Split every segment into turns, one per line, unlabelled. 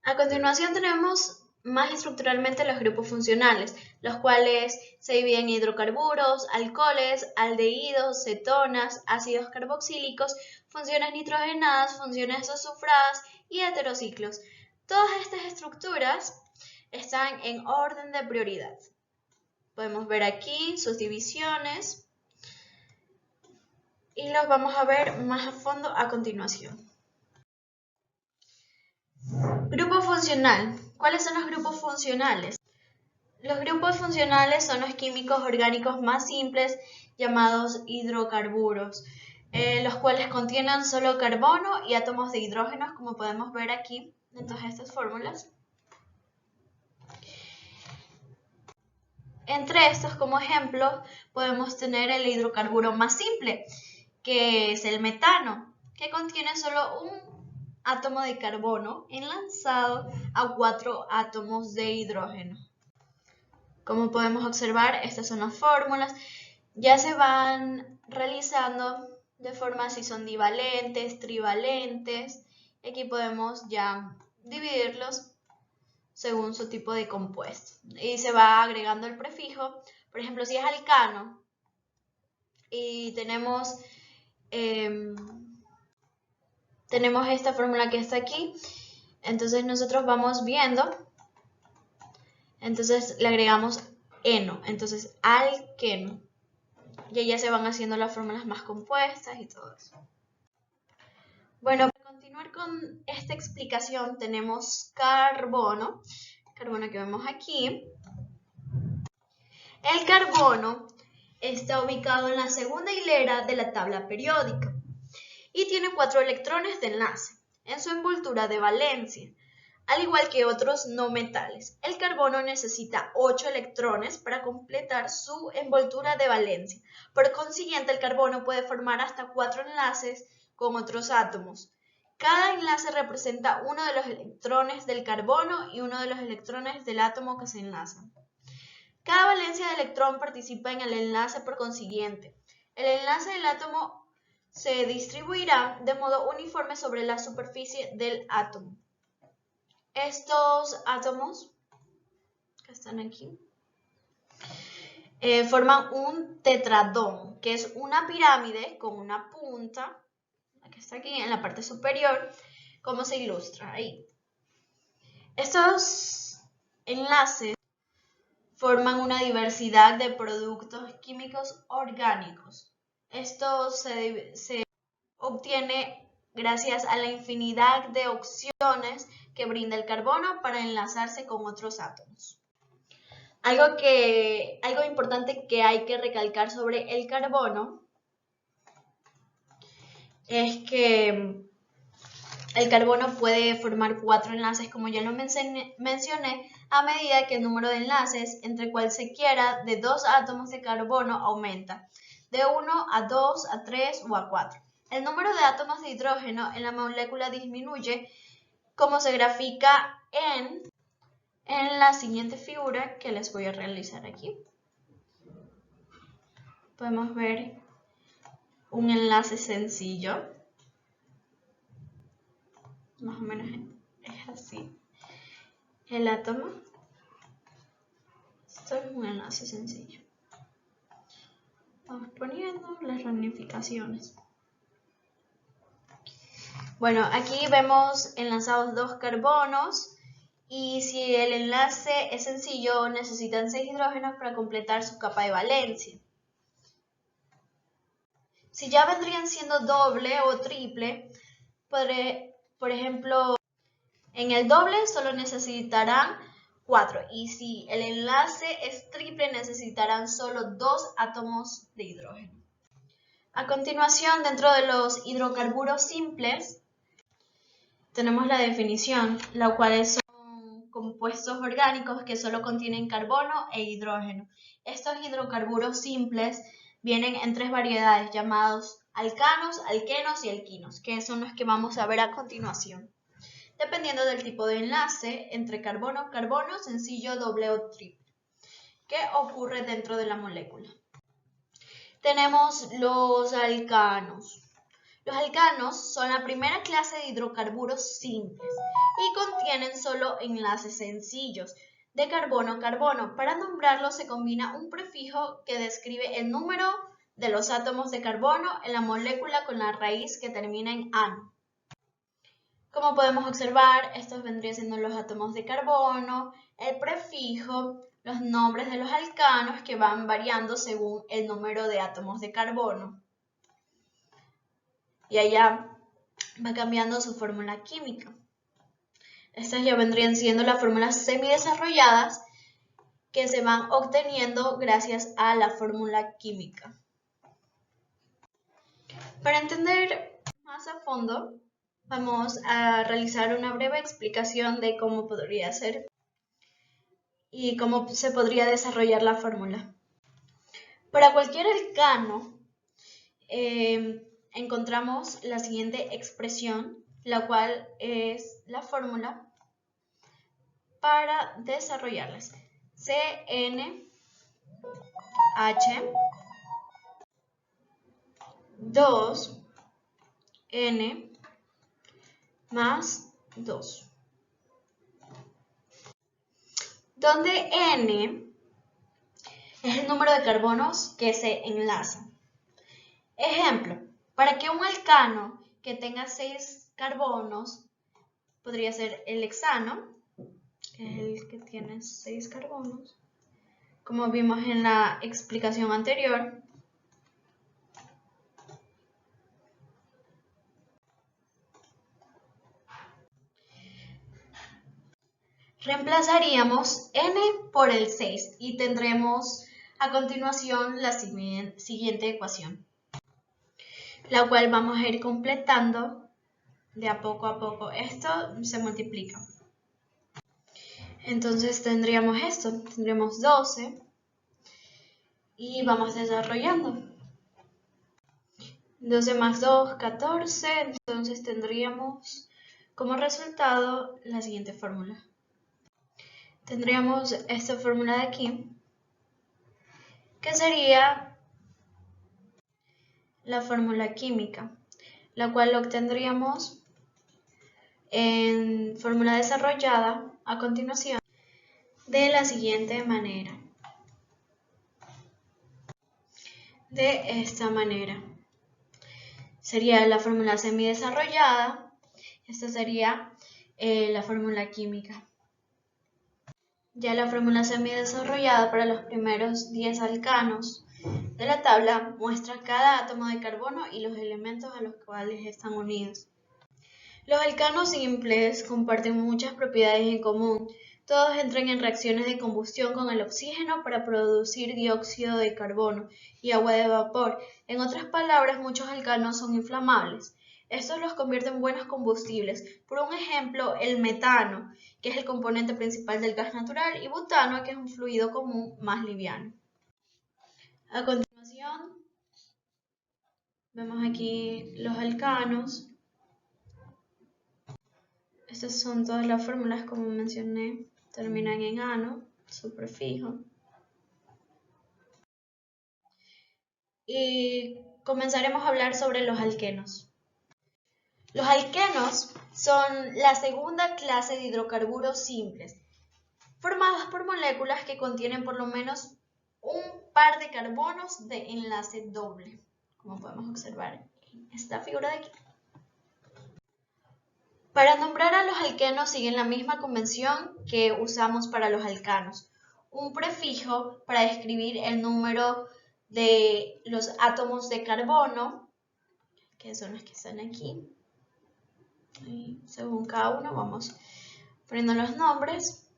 A continuación tenemos más estructuralmente los grupos funcionales, los cuales se dividen en hidrocarburos, alcoholes, aldehídos, cetonas, ácidos carboxílicos, funciones nitrogenadas, funciones azufradas y heterociclos. Todas estas estructuras están en orden de prioridad. Podemos ver aquí sus divisiones y los vamos a ver más a fondo a continuación. Grupo funcional. ¿Cuáles son los grupos funcionales? Los grupos funcionales son los químicos orgánicos más simples llamados hidrocarburos, los cuales contienen solo carbono y átomos de hidrógeno, como podemos ver aquí en todas estas fórmulas. Entre estos, como ejemplo, podemos tener el hidrocarburo más simple, que es el metano, que contiene solo un átomo de carbono enlazado a 4 átomos de hidrógeno. Como podemos observar, estas son las fórmulas. Ya se van realizando de forma si son divalentes, trivalentes. Aquí podemos ya dividirlos según su tipo de compuesto. Y se va agregando el prefijo. Por ejemplo, si es alcano y tenemos esta fórmula que está aquí, entonces nosotros vamos viendo, entonces le agregamos eno, entonces alqueno, y ya se van haciendo las fórmulas más compuestas y todo eso. Bueno, para continuar con esta explicación tenemos carbono que vemos aquí. El carbono está ubicado en la segunda hilera de la tabla periódica y tiene 4 electrones de enlace en su envoltura de valencia. Al igual que otros no metales, el carbono necesita 8 electrones para completar su envoltura de valencia. Por consiguiente, el carbono puede formar hasta 4 enlaces con otros átomos. Cada enlace representa uno de los electrones del carbono y uno de los electrones del átomo que se enlazan. Cada valencia de electrón participa en el enlace por consiguiente. El enlace del átomo se distribuirá de modo uniforme sobre la superficie del átomo. Estos átomos que están aquí forman un tetradón, que es una pirámide con una punta, la que está aquí en la parte superior, como se ilustra ahí. Estos enlaces forman una diversidad de productos químicos orgánicos. Esto se obtiene gracias a la infinidad de opciones que brinda el carbono para enlazarse con otros átomos. Algo importante que hay que recalcar sobre el carbono es que el carbono puede formar 4 enlaces, como ya lo mencioné, a medida que el número de enlaces entre cualquiera de 2 átomos de carbono aumenta, de 1 a 2, a 3 o a 4. El número de átomos de hidrógeno en la molécula disminuye, como se grafica en la siguiente figura que les voy a realizar aquí. Podemos ver un enlace sencillo. Más o menos es así. El átomo. Esto es un enlace sencillo. Vamos poniendo las ramificaciones. Bueno, aquí vemos enlazados 2 carbonos y si el enlace es sencillo necesitan 6 hidrógenos para completar su capa de valencia. Si ya vendrían siendo doble o triple, por ejemplo, en el doble solo necesitarán 4 y si el enlace es triple necesitarán solo 2 átomos de hidrógeno. A continuación, dentro de los hidrocarburos simples, tenemos la definición, la cual son compuestos orgánicos que solo contienen carbono e hidrógeno. Estos hidrocarburos simples vienen en 3 variedades llamados alcanos, alquenos y alquinos, que son los que vamos a ver a continuación, dependiendo del tipo de enlace entre carbono-carbono, sencillo, doble o triple, que ocurre dentro de la molécula. Tenemos los alcanos. Los alcanos son la primera clase de hidrocarburos simples y contienen tienen solo enlaces sencillos de carbono-carbono. Para nombrarlos se combina un prefijo que describe el número de los átomos de carbono en la molécula con la raíz que termina en ano. Como podemos observar, estos vendrían siendo los átomos de carbono, el prefijo, los nombres de los alcanos que van variando según el número de átomos de carbono. Y allá va cambiando su fórmula química. Estas ya vendrían siendo las fórmulas semidesarrolladas que se van obteniendo gracias a la fórmula química. Para entender más a fondo, vamos a realizar una breve explicación de cómo podría ser y cómo se podría desarrollar la fórmula. Para cualquier alcano, encontramos la siguiente expresión, la cual es la fórmula para desarrollarlas. CnH 2N más 2, donde N es el número de carbonos que se enlazan. Ejemplo, para que un alcano que tenga 6 carbonos, podría ser el hexano, que es el que tiene 6 carbonos, como vimos en la explicación anterior. Reemplazaríamos N por el 6 y tendremos a continuación la siguiente ecuación, la cual vamos a ir completando de a poco. Esto se multiplica. Entonces tendríamos esto, tendríamos 12 y vamos desarrollando. 12 más 2, 14, entonces tendríamos como resultado la siguiente fórmula. Tendríamos esta fórmula de aquí, que sería la fórmula química, la cual obtendríamos en fórmula desarrollada a continuación de la siguiente manera. De esta manera. Sería la fórmula semidesarrollada, esta sería la fórmula química. Ya la fórmula semidesarrollada para los primeros 10 alcanos de la tabla muestra cada átomo de carbono y los elementos a los cuales están unidos. Los alcanos simples comparten muchas propiedades en común. Todos entran en reacciones de combustión con el oxígeno para producir dióxido de carbono y agua de vapor. En otras palabras, muchos alcanos son inflamables. Estos los convierten en buenos combustibles. Por un ejemplo, el metano, que es el componente principal del gas natural, y butano, que es un fluido común más liviano. A continuación, vemos aquí los alcanos. Estas son todas las fórmulas, como mencioné, terminan en ano, su prefijo. Y comenzaremos a hablar sobre los alquenos. Los alquenos son la segunda clase de hidrocarburos simples, formados por moléculas que contienen por lo menos un par de carbonos de enlace doble, como podemos observar en esta figura de aquí. Para nombrar a los alquenos siguen la misma convención que usamos para los alcanos. Un prefijo para describir el número de los átomos de carbono, que son los que están aquí. Y según cada uno vamos poniendo los nombres.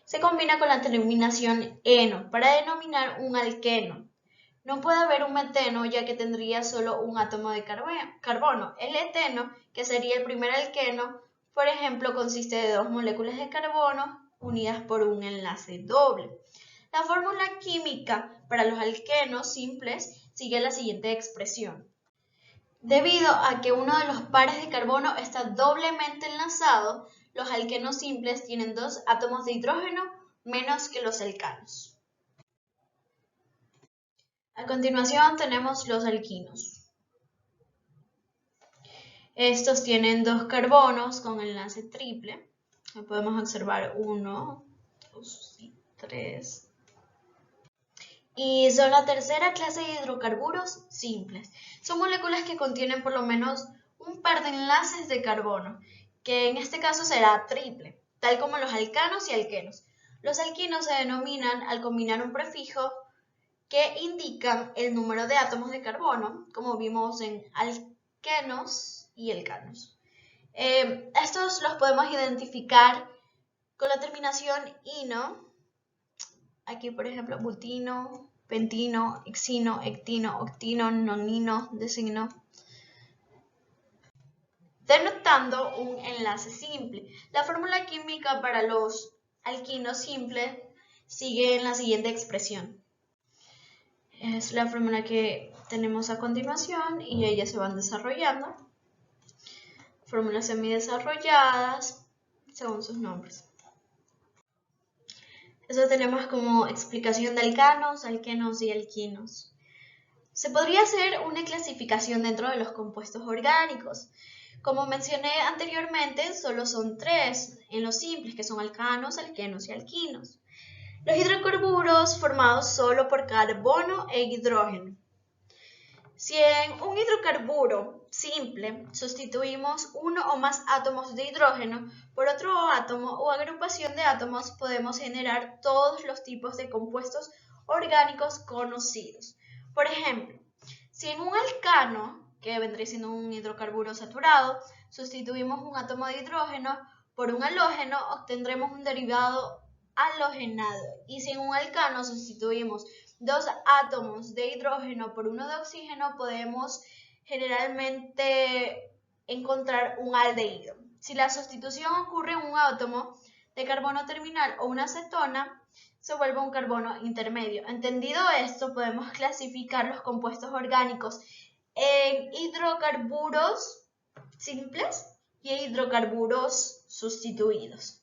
Se combina con la terminación eno para denominar un alqueno. No puede haber un meteno ya que tendría solo un átomo de carbono. El eteno, que sería el primer alqueno, por ejemplo, consiste de 2 moléculas de carbono unidas por un enlace doble. La fórmula química para los alquenos simples sigue la siguiente expresión. Debido a que uno de los pares de carbono está doblemente enlazado, los alquenos simples tienen 2 átomos de hidrógeno menos que los alcanos. A continuación tenemos los alquinos. Estos tienen 2 carbonos con enlace triple Podemos observar 1, 2 y 3. Y son la tercera clase de hidrocarburos simples. Son moléculas que contienen por lo menos un par de enlaces de carbono, que en este caso será triple, tal como los alcanos y alquenos. Los alquinos se denominan al combinar un prefijo que indican el número de átomos de carbono, como vimos en alquenos y alcanos. Estos los podemos identificar con la terminación ino. Aquí, por ejemplo, butino, pentino, hexino, hectino, octino, nonino, decino, denotando un enlace simple. La fórmula química para los alquinos simples sigue en la siguiente expresión. Es la fórmula que tenemos a continuación y ellas se van desarrollando. Fórmulas semidesarrolladas según sus nombres. Eso tenemos como explicación de alcanos, alquenos y alquinos. Se podría hacer una clasificación dentro de los compuestos orgánicos. Como mencioné anteriormente, solo son 3 en los simples, que son alcanos, alquenos y alquinos. Los hidrocarburos formados solo por carbono e hidrógeno. Si en un hidrocarburo simple sustituimos uno o más átomos de hidrógeno por otro átomo o agrupación de átomos, podemos generar todos los tipos de compuestos orgánicos conocidos. Por ejemplo, si en un alcano, que vendría siendo un hidrocarburo saturado, sustituimos un átomo de hidrógeno por un halógeno, obtendremos un derivado halogenado. Y si en un alcano sustituimos 2 átomos de hidrógeno por uno de oxígeno, podemos generalmente encontrar un aldehído. Si la sustitución ocurre en un átomo de carbono terminal o una cetona, se vuelve un carbono intermedio. Entendido esto, podemos clasificar los compuestos orgánicos en hidrocarburos simples y hidrocarburos sustituidos.